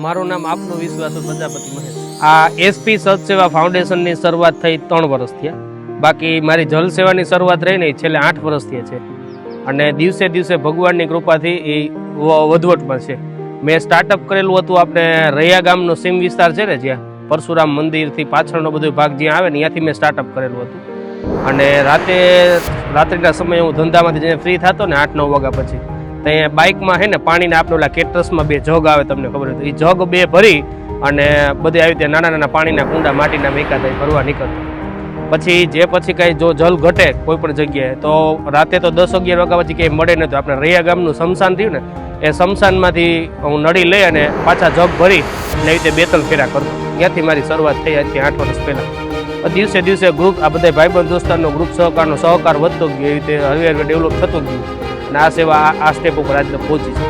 મારું નામ આપનો વિશ્વાસ પ્રજાપતિ મહેશ। આ એસપી સદસેવા ફાઉન્ડેશનની શરૂઆત થઈ 3 વર્ષ થયા। બાકી મારી જલ સેવાની શરૂઆત રહી નહીં છેલ્લે 8 વર્ષથી છે અને દિવસે દિવસે ભગવાનની કૃપાથી એ વધવટમાં છે। મેં સ્ટાર્ટઅપ કરેલું હતું આપણે રૈયા ગામનો સીમ વિસ્તાર છે ને, જ્યાં પરશુરામ મંદિરથી પાછળનો બધો ભાગ જ્યાં આવે ને ત્યાંથી મેં સ્ટાર્ટઅપ કરેલું હતું। અને રાત્રિના સમયે હું ધંધામાંથી જઈને ફ્રી થતો ને 8-9 વાગ્યા પછી, ત્યાં બાઇકમાં છે ને પાણીના આપણે ઓલા કેટરસમાં 2 જગ આવે, તમને ખબર હોય તો એ જગ 2 ભરી અને બધે આવી ત્યાં નાના નાના પાણીના કુંડા માટીના મેકાતા ભરવા નીકળતો। પછી કાંઈ જો જલ ઘટે કોઈ પણ જગ્યાએ તો રાતે તો 10-11 વાગ્યા પછી ક્યાંય મળે નહોતું। આપણે રૈયા ગામનું સ્મશાન થયું ને, એ સ્મશાનમાંથી હું નળી લઈ અને પાછા જગ ભરી ને એવી રીતે 2-3 ફેરા કરતો। ત્યાંથી મારી શરૂઆત થઈ આજથી 8 વર્ષ પહેલાં। દિવસે દિવસે ગ્રુપ આ બધા ભાઈબંધ દોસ્તારનો ગ્રુપ સહકાર વધતો ગયો, એવી રીતે હવે ડેવલપ થતો ગયું અને આ સેવા આ સ્ટેપ ઉપર આજે પહોંચી છે।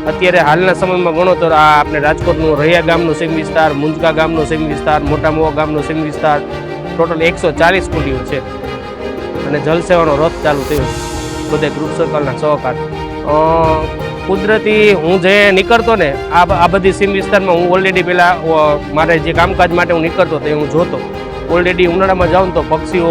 અત્યારે હાલના સમયમાં ગણો તો આ આપણે રાજકોટનું રૈયા ગામનું સીમ વિસ્તાર, મુંજકા ગામનો સીમ વિસ્તાર, મોટા મોવા ગામનો સીમ વિસ્તાર, ટોટલ 140 કુંડીઓ છે અને જલ સેવાનો રથ ચાલુ થયો છે બધા ગ્રુપ સર્કલના સહકાર। કુદરતી હું જે નીકળતો ને આ બધી સીમ વિસ્તારમાં, હું ઓલરેડી પહેલાં મારે જે કામકાજ માટે હું નીકળતો તે હું જોતો। ઓલરેડી ઉનાળામાં જાઉં તો પક્ષીઓ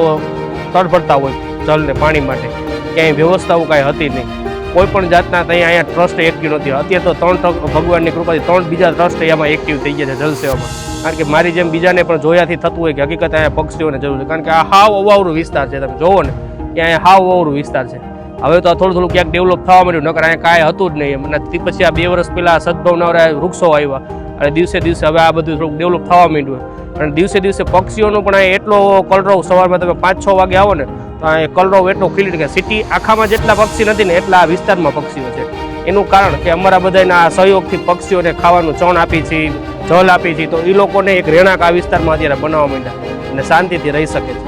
તડફડતા હોય જલને પાણી માટે, ક્યાંય વ્યવસ્થાઓ કાંઈ હતી નહીં, કોઈ પણ જાતના ત્યાં અહીંયા ટ્રસ્ટ એક્ટિવ નથી। અત્યારે તો 3 ભગવાનની કૃપાથી 3 બીજા ટ્રસ્ટ એમાં એક્ટિવ થઈ ગયા છે જલ સેવામાં। કારણ કે મારી જેમ બીજાને પણ જોયાથી થતું હોય કે હકીકત અહીંયા પક્ષીઓને જરૂર છે, કારણ કે આ હાવ અવાવરું વિસ્તાર છે, તમે જોવો ને કે અહીંયા હાવ અવાવરું વિસ્તાર છે। હવે તો થોડું ક્યાંક ડેવલપ થવા માંડ્યું, નકર અહીંયા કાંઈ હતું જ નહીં। અને પછી આ 2 વર્ષ પહેલાં સદભાવના વૃક્ષો આવ્યા અને દિવસે દિવસે હવે આ બધું થોડુંક ડેવલપ થવા માંડ્યું અને દિવસે દિવસે પક્ષીઓનો પણ અહીંયા એટલો કલરવ, સવારમાં તમે 5-6 વાગે આવો ને તો અહીંયા કલરવ એટલો ખીલી કે સિટી આખામાં જેટલા પક્ષી નથી ને એટલા આ વિસ્તારમાં પક્ષીઓ છે। એનું કારણ કે અમારા બધાના સહયોગથી પક્ષીઓને ખાવાનું ચણ આપી છે, જલ આપી છે, તો એ લોકોને એક રહેણાંક આ વિસ્તારમાં અત્યારે બનાવવા માંડ્યા અને શાંતિથી રહી શકે છે।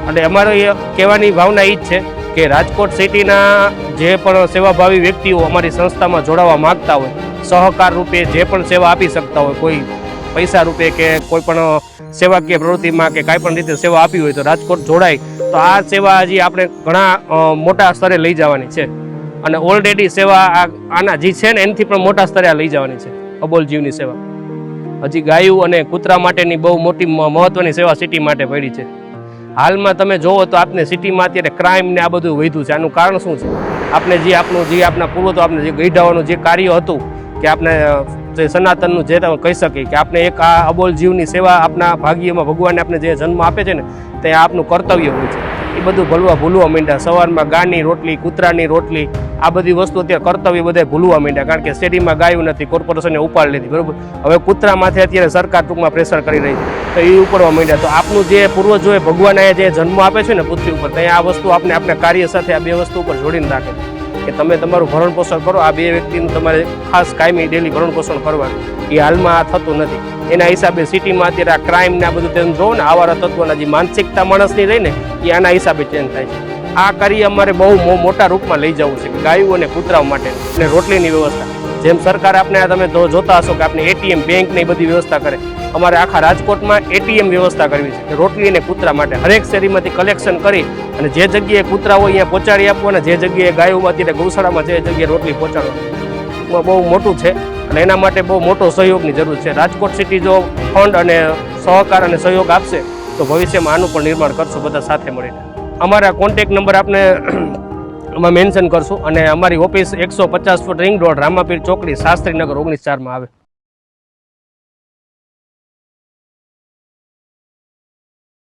અને અમારો એ કહેવાની ભાવના એ જ છે કે રાજકોટ સિટીના જે પણ સેવાભાવી વ્યક્તિઓ અમારી સંસ્થામાં જોડાવા માગતા હોય, સહકાર રૂપે જે પણ સેવા આપી શકતા હોય, કોઈ પૈસા રૂપે કે કોઈ પણ સેવાકીય પ્રવૃત્તિમાં કે કાંઈ પણ રીતે સેવા આપી હોય તો રાજકોટ જોડાય તો આ સેવા હજી આપણે ઘણા મોટા સ્તરે લઈ જવાની છે અને ઓલરેડી સેવા આના જે છે ને એનાથી પણ મોટા સ્તરે આ લઈ જવાની છે। અબોલ જીવની સેવા હજી ગાયું અને કૂતરા માટેની બહુ મોટી મહત્વની સેવા સિટી માટે પડી છે। હાલમાં તમે જોવો તો આપણે સિટીમાં અત્યારે ક્રાઇમ ને આ બધું વધ્યું છે। આનું કારણ શું છે? આપણે આપણા પૂર્વજો આપણે જે ગઈઢાવાનું જે કાર્ય હતું કે આપણે જે સનાતનનું જે તમે કહી શકીએ કે આપણે એક આ અબોલ જીવની સેવા આપણા ભાગ્યમાં ભગવાને આપણે જે જન્મ આપે છે ને તે આપનું કર્તવ્ય હોય છે। એ બધું ભૂલવા માંડ્યા। સવારમાં ગાયની રોટલી, કૂતરાની રોટલી, આ બધી વસ્તુ અત્યારે કર્તવ્ય બધા ભૂલવા માંડ્યા, કારણ કે શેરીમાં ગાયું નથી, કોર્પોરેશને ઉપાડ લીધી, બરાબર। હવે કૂતરામાંથી અત્યારે સરકાર ટૂંકમાં પ્રેશર કરી રહી છે તો એ ઉપડવા માંડ્યા। તો આપનું જે પૂર્વજોએ ભગવાન જે જન્મ આપે છે ને પૃથ્વી ઉપર, ત્યાં આ વસ્તુ આપણે આપણા કાર્ય સાથે આ 2 વસ્તુ ઉપર જોડીને રાખે કે તમે તમારું ભરણ પોષણ કરો, આ 2 વ્યક્તિનું તમારે ખાસ કાયમી ડેલી ભરણ પોષણ કરવાનું। એ હાલમાં આ થતું નથી। એના હિસાબે સિટીમાં અત્યારે આ ક્રાઇમ ને આ બધું તેમ જોવો ને, આવારા તત્વોના જે માનસિકતા માણસની રહીને એ આના હિસાબે ચેન્જ થાય છે। આ કાર્ય અમારે બહુ મોટા રૂપમાં લઈ જવું છે કે ગાયો અને કૂતરાઓ માટે અને રોટલીની વ્યવસ્થા, જેમ સરકાર આપણે તમે જોતા હશો કે આપણે એટીએમ, બેંક ને બધી વ્યવસ્થા કરે, અમારે આખા રાજકોટમાં એટીએમ વ્યવસ્થા કરવી છે કે રોટલી અને કૂતરા માટે હરેક શેરીમાંથી કલેક્શન કરી અને જે જગ્યાએ કૂતરા હોય અહીંયા પહોંચાડી આપવું અને જે જગ્યાએ ગાયો અત્યારે ગૌશાળામાં જે જગ્યાએ રોટલી પહોંચાડવા બહુ મોટું છે અને એના માટે બહુ મોટો સહયોગની જરૂર છે। રાજકોટ સિટી જો ફંડ અને સહકાર અને સહયોગ આપશે તો ભવિષ્યમાં આનું પણ નિર્માણ કરશું બધા સાથે મળીને। અમારા કોન્ટેક નંબર આપણે એમાં મેન્શન કરશું અને અમારી office 150 foot ring road, Ramapir ચોકડી, શાસ્ત્રીનગર 19-4 માં આવે।